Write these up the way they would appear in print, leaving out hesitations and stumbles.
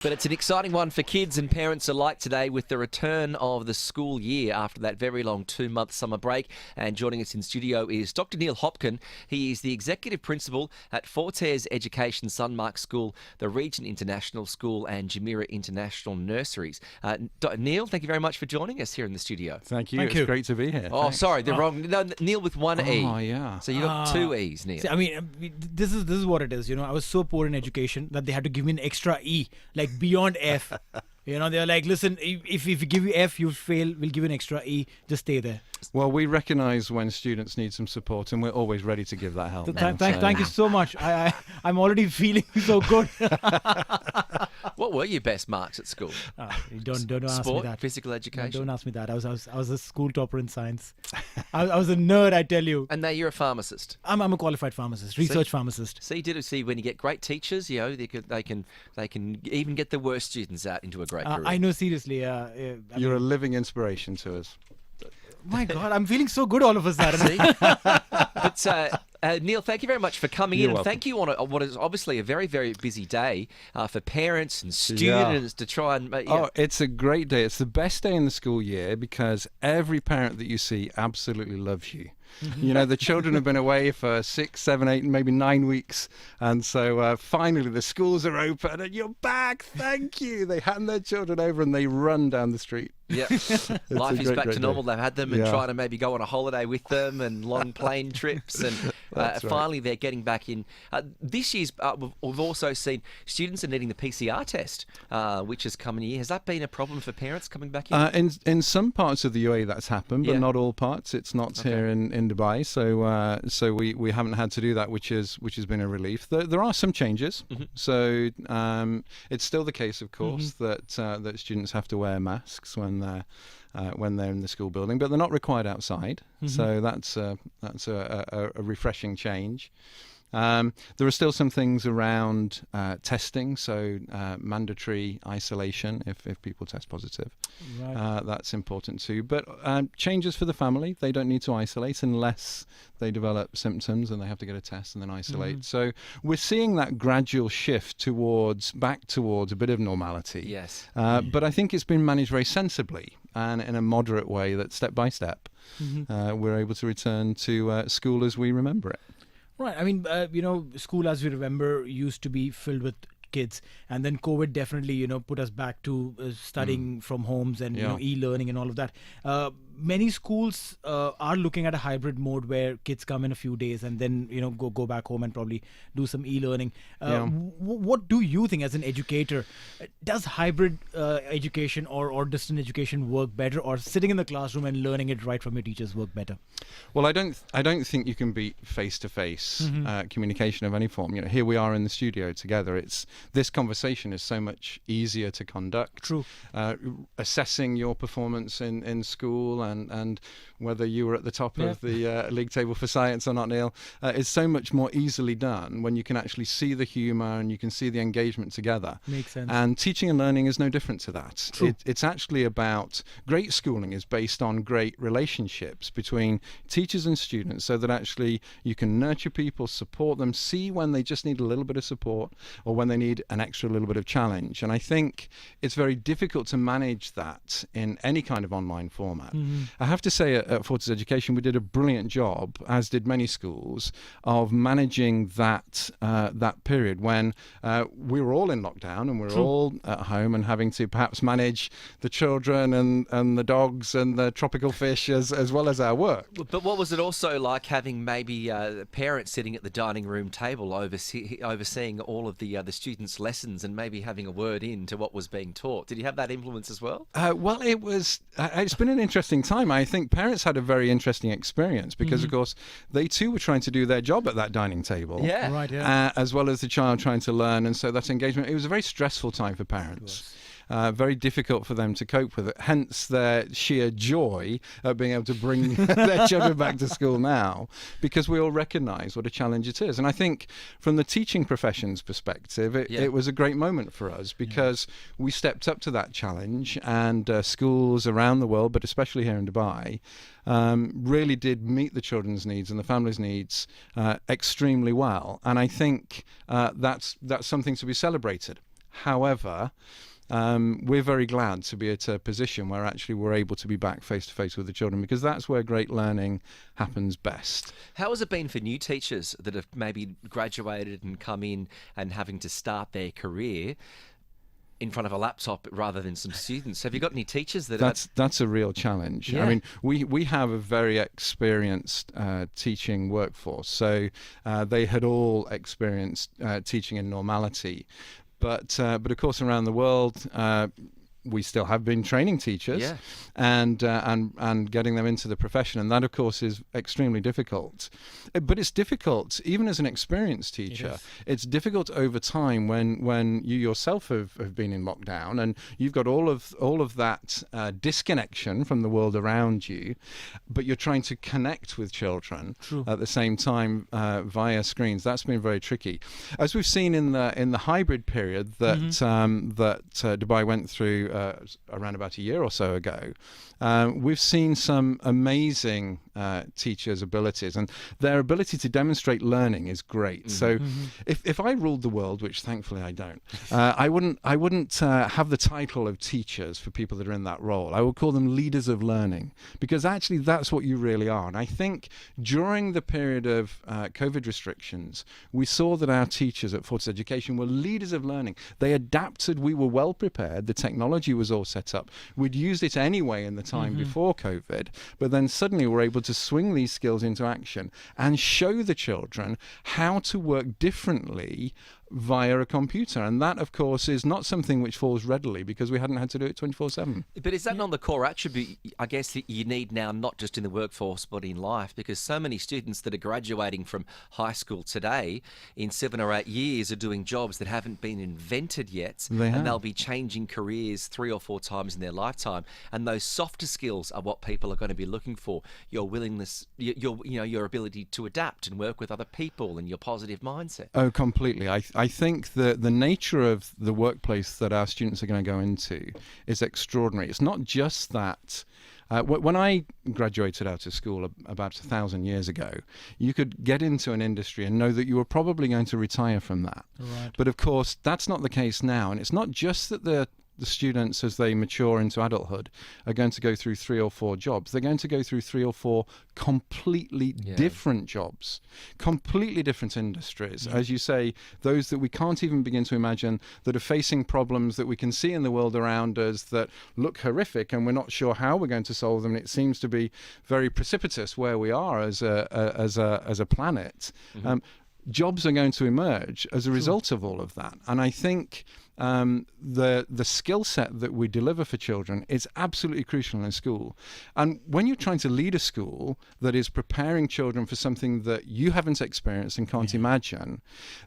But it's an exciting one for kids and parents alike today with the return of the school year after that very long 2-month summer break. And joining us in studio is Dr Neil Hopkin. He is the Executive Principal at Fortes Education Sunmark School, the Regent International School and Jumeirah International Nurseries. Neil, thank you very much for joining us here in the studio. Thank you. It's great to be here. Oh, Thanks. sorry, the wrong... No, Neil with one E. Oh, yeah. So you got two E's, Neil. See, I mean, this is what it is. You know, I was so poor in education that they had to give me an extra E, like beyond F. You know, they're like, listen, if we give you F, you fail, we'll give you an extra E. Just stay there. Well, we recognise when students need some support, and we're always ready to give that help. Thank you so much. I'm already feeling so good. What were your best marks at school? Don't ask Sport, me that. physical education? No, don't ask me that. I was a school topper in science. I was a nerd, I tell you. And now you're a pharmacist. I'm a qualified pharmacist, research pharmacist. So you did see when you get great teachers, you know, they can even get the worst students out into a great career. I know, seriously. You're a living inspiration to us. My God, I'm feeling so good all of a sudden. But Neil, thank you very much for coming You're in. welcome. And thank you on what is obviously a very, very busy day for parents and students to try and... Oh, it's a great day. It's the best day in the school year because every parent that you see absolutely loves you. You know, the children have been away for 6, 7, 8, maybe 9 weeks. And so finally the schools are open and you're back. Thank you. They hand their children over and they run down the street. Yeah, life is back to normal. Day. They've had them and trying to maybe go on a holiday with them and long plane trips. And finally they're getting back in. This year's, we've also seen students are needing the PCR test, which has come in here. Has that been a problem for parents coming back in? In some parts of the UAE that's happened, but not all parts. It's not here in Dubai. So we haven't had to do that, which has been a relief. There are some changes. So it's still the case, of course, that students have to wear masks when they're in the school building, but they're not required outside. So that's a refreshing change. There are still some things around testing, so mandatory isolation if people test positive. Right. That's important too. But changes for the family. They don't need to isolate unless they develop symptoms and they have to get a test and then isolate. So we're seeing that gradual shift back towards a bit of normality. Yes. But I think it's been managed very sensibly and in a moderate way that step by step we're able to return to school as we remember it. Right. I mean, school as we remember used to be filled with kids, and then COVID definitely, put us back to studying from homes and e-learning and all of that. Many schools are looking at a hybrid mode where kids come in a few days and then go back home and probably do some e-learning. What do you think as an educator? Does hybrid education or distant education work better, or sitting in the classroom and learning it right from your teachers work better? Well, I don't think you can beat face-to-face communication of any form. Here we are in the studio together. This conversation is so much easier to conduct. True. Assessing your performance in school and whether you were at the top of the league table for science or not, Neil, is so much more easily done when you can actually see the humour and you can see the engagement together. Makes sense. And teaching and learning is no different to that. It's actually about great schooling is based on great relationships between teachers and students, so that actually you can nurture people, support them, see when they just need a little bit of support or when they need an extra little bit of challenge. And I think it's very difficult to manage that in any kind of online format. I have to say at Fortes Education we did a brilliant job, as did many schools, of managing that period when we were all in lockdown and we were all at home and having to perhaps manage the children and the dogs and the tropical fish as well as our work. But what was it also like having maybe parents sitting at the dining room table overseeing all of the students' lessons and maybe having a word into what was being taught? Did you have that influence as well? Well, it's been an interesting time. I think parents had a very interesting experience because, of course, they too were trying to do their job at that dining table. Yeah. Right, yeah. As well as the child trying to learn. And so that engagement, it was a very stressful time for parents. Very difficult for them to cope with it, hence their sheer joy at being able to bring their children back to school now, because we all recognise what a challenge it is. And I think from the teaching profession's perspective, it was a great moment for us because we stepped up to that challenge, and schools around the world, but especially here in Dubai, really did meet the children's needs and the families' needs extremely well. And I think that's something to be celebrated. However, we're very glad to be at a position where actually we're able to be back face to face with the children, because that's where great learning happens best. How has it been for new teachers that have maybe graduated and come in and having to start their career in front of a laptop rather than some students? Have you got any teachers that that's a real challenge? Yeah. I mean, we have a very experienced teaching workforce, so they had all experienced teaching in normality. But of course, around the world, we still have been training teachers, Yeah. and getting them into the profession, and that of course is extremely difficult. But it's difficult even as an experienced teacher. It's difficult over time when you yourself have been in lockdown and you've got all of that disconnection from the world around you, but you're trying to connect with children at the same time via screens. That's been very tricky, as we've seen in the hybrid period that Dubai went through around about a year or so ago. We've seen some amazing teachers' abilities, and their ability to demonstrate learning is great. So if I ruled the world, which thankfully I don't, I wouldn't have the title of teachers for people that are in that role. I would call them leaders of learning, because actually that's what you really are. And I think during the period of COVID restrictions, we saw that our teachers at Fortis Education were leaders of learning. They adapted. We were well prepared. The technology was all set up. We'd used it anyway in the time before COVID, but then suddenly we're able to swing these skills into action and show the children how to work differently via a computer. And that, of course, is not something which falls readily, because we hadn't had to do it 24/7. But is that not the core attribute, I guess, that you need now, not just in the workforce but in life? Because so many students that are graduating from high school today in 7 or 8 years are doing jobs that haven't been invented yet, and they'll be changing careers 3 or 4 times in their lifetime. And those softer skills are what people are going to be looking for. Your willingness, your ability to adapt and work with other people, and your positive mindset. Oh, completely. I think the nature of the workplace that our students are going to go into is extraordinary. It's not just that. When I graduated out of school about 1,000 years ago, you could get into an industry and know that you were probably going to retire from that. Right. But of course, that's not the case now. And it's not just that the students, as they mature into adulthood, are going to go through 3 or 4 jobs. They're going to go through 3 or 4 completely different jobs, completely different industries. As you say, those that we can't even begin to imagine, that are facing problems that we can see in the world around us that look horrific, and we're not sure how we're going to solve them. And it seems to be very precipitous where we are as a planet. Jobs are going to emerge as a result of all of that. And I think the skill set that we deliver for children is absolutely crucial in school. And when you're trying to lead a school that is preparing children for something that you haven't experienced and can't imagine,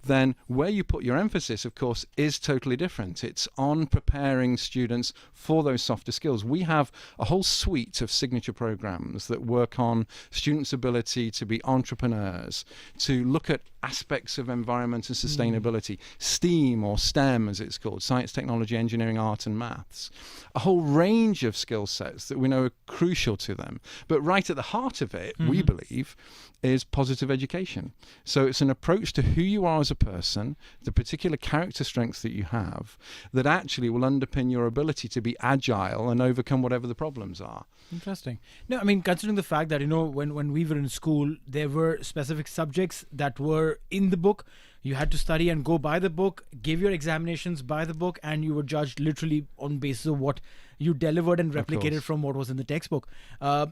then where you put your emphasis, of course, is totally different. It's on preparing students for those softer skills. We have a whole suite of signature programs that work on students' ability to be entrepreneurs, to look at aspects of environment and sustainability, STEAM or STEM as it's called, science, technology, engineering, art and maths. A whole range of skill sets that we know are crucial to them. But right at the heart of it, we believe, is positive education. So it's an approach to who you are as a person, the particular character strengths that you have, that actually will underpin your ability to be agile and overcome whatever the problems are. Interesting. No, I mean, considering the fact that, when we were in school, there were specific subjects that were in the book. You had to study and go by the book, give your examinations by the book, and you were judged literally on basis of what you delivered and replicated from what was in the textbook. I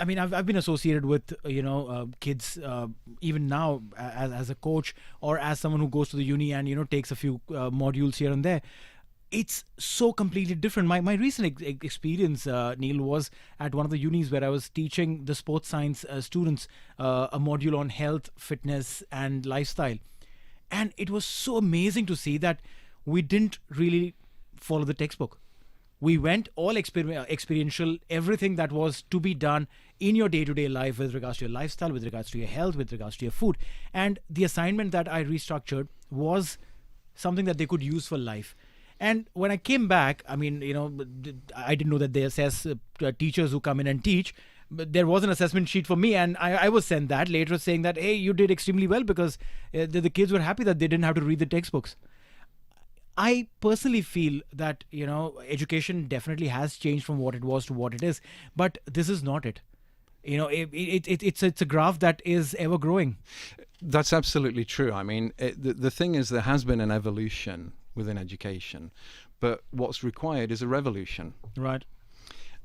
mean, I've been associated with kids even now as a coach or as someone who goes to the uni and takes a few modules here and there. It's so completely different. My recent experience, Neil, was at one of the unis where I was teaching the sports science students a module on health, fitness, and lifestyle. And it was so amazing to see that we didn't really follow the textbook. We went all experiential, everything that was to be done in your day-to-day life with regards to your lifestyle, with regards to your health, with regards to your food. And the assignment that I restructured was something that they could use for life. And when I came back, I mean, I didn't know that they assess teachers who come in and teach. But there was an assessment sheet for me, and I was sent that later saying that, hey, you did extremely well, because the kids were happy that they didn't have to read the textbooks. I personally feel that, education definitely has changed from what it was to what it is, but this is not it. It's a graph that is ever growing. That's absolutely true. I mean, the thing is, there has been an evolution within education, but what's required is a revolution. Right.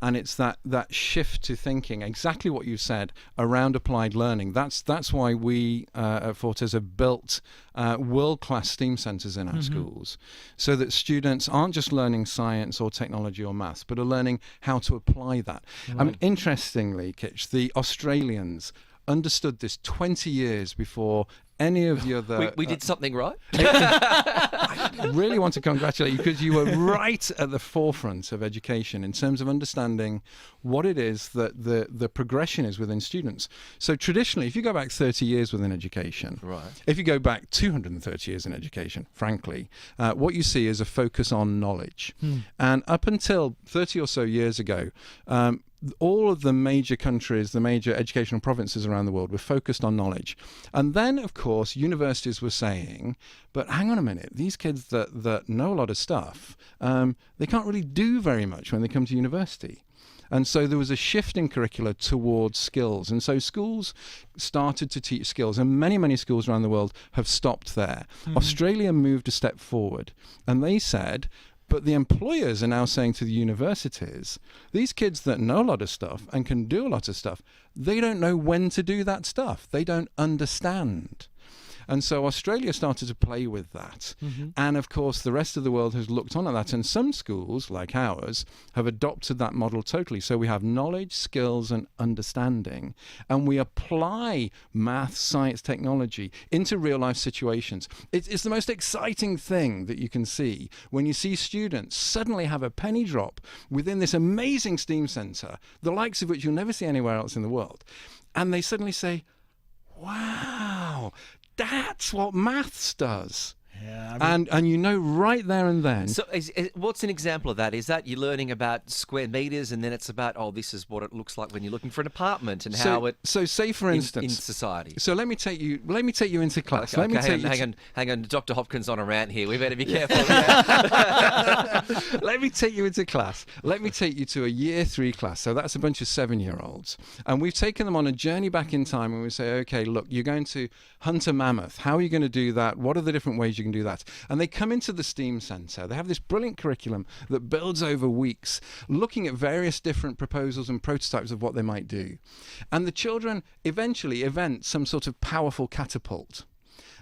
And it's that shift to thinking, exactly what you said, around applied learning. That's why we at Fortes have built world-class STEAM centres in our schools, so that students aren't just learning science or technology or maths, but are learning how to apply that. Right. I mean, interestingly, Kitch, the Australians understood this 20 years before any of the other... We did something right? I really want to congratulate you, because you were right at the forefront of education in terms of understanding what it is that the progression is within students. So traditionally, if you go back 30 years within education, right. if you go back 230 years in education, frankly, what you see is a focus on knowledge. And up until 30 or so years ago, all of the major countries, the major educational provinces around the world were focused on knowledge. And then, of course, universities were saying, but hang on a minute, these kids that know a lot of stuff, they can't really do very much when they come to university. And so there was a shift in curricula towards skills. And so schools started to teach skills, and many, many schools around the world have stopped there. Australia moved a step forward, and they said, but the employers are now saying to the universities, these kids that know a lot of stuff and can do a lot of stuff, they don't know when to do that stuff. They don't understand. And so Australia started to play with that. And of course, the rest of the world has looked on at that. And some schools, like ours, have adopted that model totally. So we have knowledge, skills, and understanding. And we apply math, science, technology into real life situations. It's the most exciting thing that you can see when you see students suddenly have a penny drop within this amazing STEAM centre, the likes of which you'll never see anywhere else in the world. And they suddenly say, wow, that's what maths does. Yeah, I mean, and you know right there and then. So what's an example of that? Is that you're learning about square meters, and then it's about, this is what it looks like when you're looking for an apartment, and how it... So say, for instance... In society. So let me take you into class. Okay, hang on. Dr. Hopkin's on a rant here. We better be careful. Let me take you into class. Let me take you to a year 3 class. So that's a bunch of 7-year-olds. And we've taken them on a journey back in time, and we say, okay, look, you're going to hunt a mammoth. How are you going to do that? What are the different ways you can do that? And they come into the STEAM Centre. They have this brilliant curriculum that builds over weeks, looking at various different proposals and prototypes of what they might do. And the children eventually invent some sort of powerful catapult.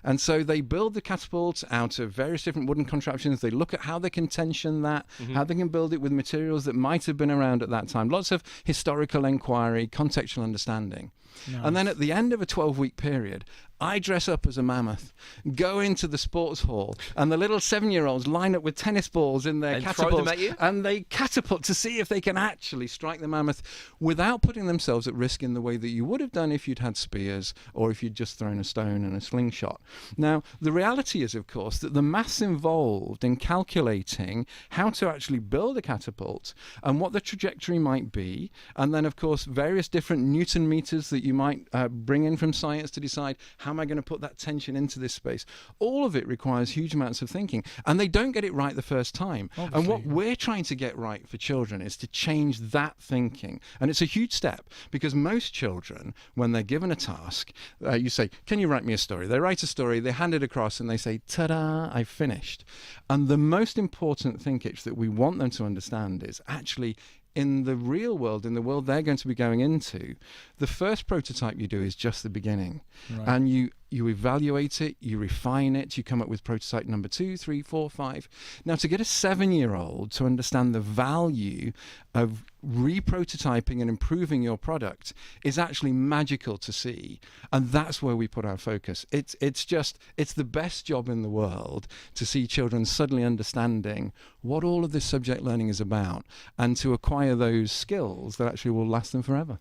And so they build the catapult out of various different wooden contraptions. They look at how they can tension that, how they can build it with materials that might have been around at that time. Lots of historical inquiry, contextual understanding. Nice. And then at the end of a 12-week period, I dress up as a mammoth, go into the sports hall, and the little 7-year-olds line up with tennis balls in their catapults, throw them at you? And they catapult to see if they can actually strike the mammoth without putting themselves at risk in the way that you would have done if you'd had spears or if you'd just thrown a stone and a slingshot. Now, the reality is, of course, that the maths involved in calculating how to actually build a catapult and what the trajectory might be, and then, of course, various different Newton meters that you might bring in from science to decide how am I going to put that tension into this space? All of it requires huge amounts of thinking, and they don't get it right the first time. Obviously. And what we're trying to get right for children is to change that thinking. And it's a huge step, because most children, when they're given a task, you say, can you write me a story? They write a story, they hand it across, and they say, ta-da, I've finished. And the most important thing, Kitch, that we want them to understand is actually in the real world, in the world they're going to be going into, the first prototype you do is just the beginning. Right. And you evaluate it, you refine it, you come up with prototype number 2, 3, 4, 5. Now, to get a 7-year-old to understand the value of re-prototyping and improving your product is actually magical to see. And that's where we put our focus. It's the best job in the world to see children suddenly understanding what all of this subject learning is about, and to acquire those skills that actually will last them forever.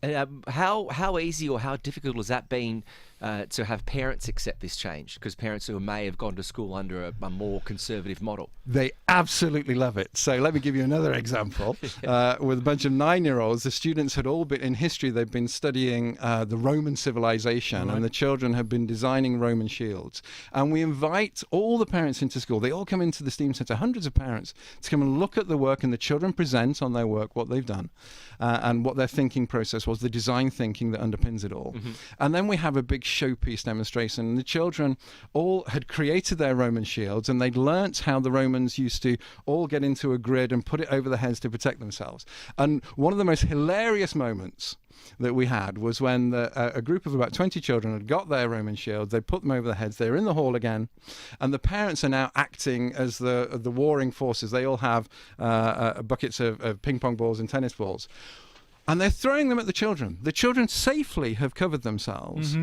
How easy or how difficult has that been to have parents parents accept this change? Because parents who may have gone to school under a more conservative model. They absolutely love it. So let me give you another example. With a bunch of 9-year-olds, the students had all been, in history, they've been studying the Roman civilization, and the children have been designing Roman shields. And we invite all the parents into school. They all come into the STEAM Centre, hundreds of parents, to come and look at the work, and the children present on their work what they've done and what their thinking process was, the design thinking that underpins it all. And then we have a big showpiece demonstration. And the children all had created their Roman shields, and they'd learnt how the Romans used to all get into a grid and put it over their heads to protect themselves. And one of the most hilarious moments that we had was when a group of about 20 children had got their Roman shields, they put them over their heads, they were in the hall again, and the parents are now acting as the warring forces. They all have buckets of ping pong balls and tennis balls, and they're throwing them at the children. The children safely have covered themselves.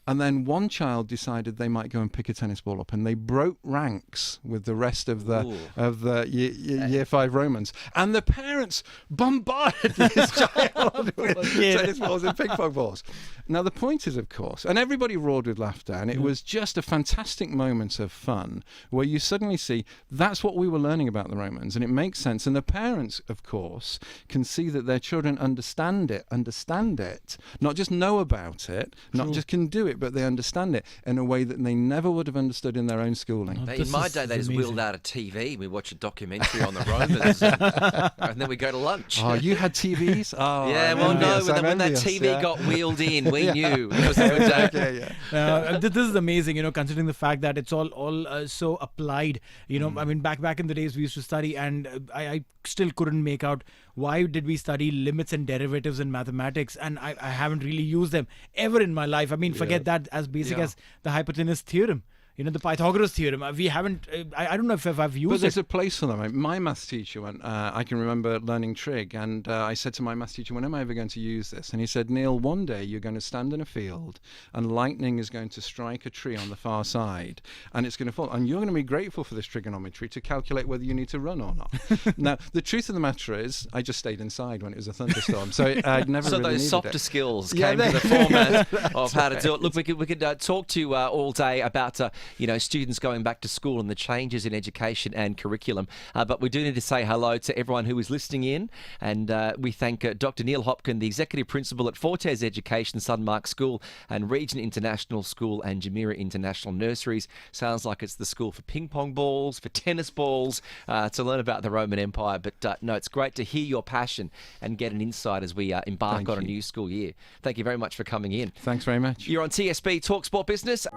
And then one child decided they might go and pick a tennis ball up, and they broke ranks with the rest of the year 5 Romans. And the parents bombarded this child with tennis balls and ping pong balls. Now the point is, of course, and everybody roared with laughter, and it was just a fantastic moment of fun where you suddenly see that's what we were learning about the Romans, and it makes sense. And the parents, of course, can see that their children understand it, not just know about it, not just can do it, but they understand it in a way that they never would have understood in their own schooling. In my day, they just wheeled out a TV. We watch a documentary on the Romans, and then we go to lunch. Oh, you had TVs? Oh, yeah, well, no, when that TV got wheeled in, we knew it was a good day. This is amazing, considering the fact that it's all so applied. I mean, back in the days we used to study, and I still couldn't make out why did we study limits and derivatives in mathematics, and I haven't really used them ever in my life. I mean, forget that, as basic as the hypotenuse theorem. The Pythagoras theorem. We haven't. I don't know if I've used it. But there's a place for them. My maths teacher went. I can remember learning trig, and I said to my maths teacher, "When am I ever going to use this?" And he said, "Neil, one day you're going to stand in a field, and lightning is going to strike a tree on the far side, and it's going to fall, and you're going to be grateful for this trigonometry to calculate whether you need to run or not." Now, the truth of the matter is, I just stayed inside when it was a thunderstorm, so I'd never. So really those needed softer it. skills came to the format of how to do it. Look, we could talk to you all day about students going back to school and the changes in education and curriculum. But we do need to say hello to everyone who is listening in. And we thank Dr Neil Hopkin, the Executive Principal at Fortes Education, Sunmark School and Region International School and Jumeirah International Nurseries. Sounds like it's the school for ping pong balls, for tennis balls, to learn about the Roman Empire. But no, it's great to hear your passion and get an insight as we embark on a new school year. Thank you very much for coming in. Thanks very much. You're on TSB Talk Sport Business.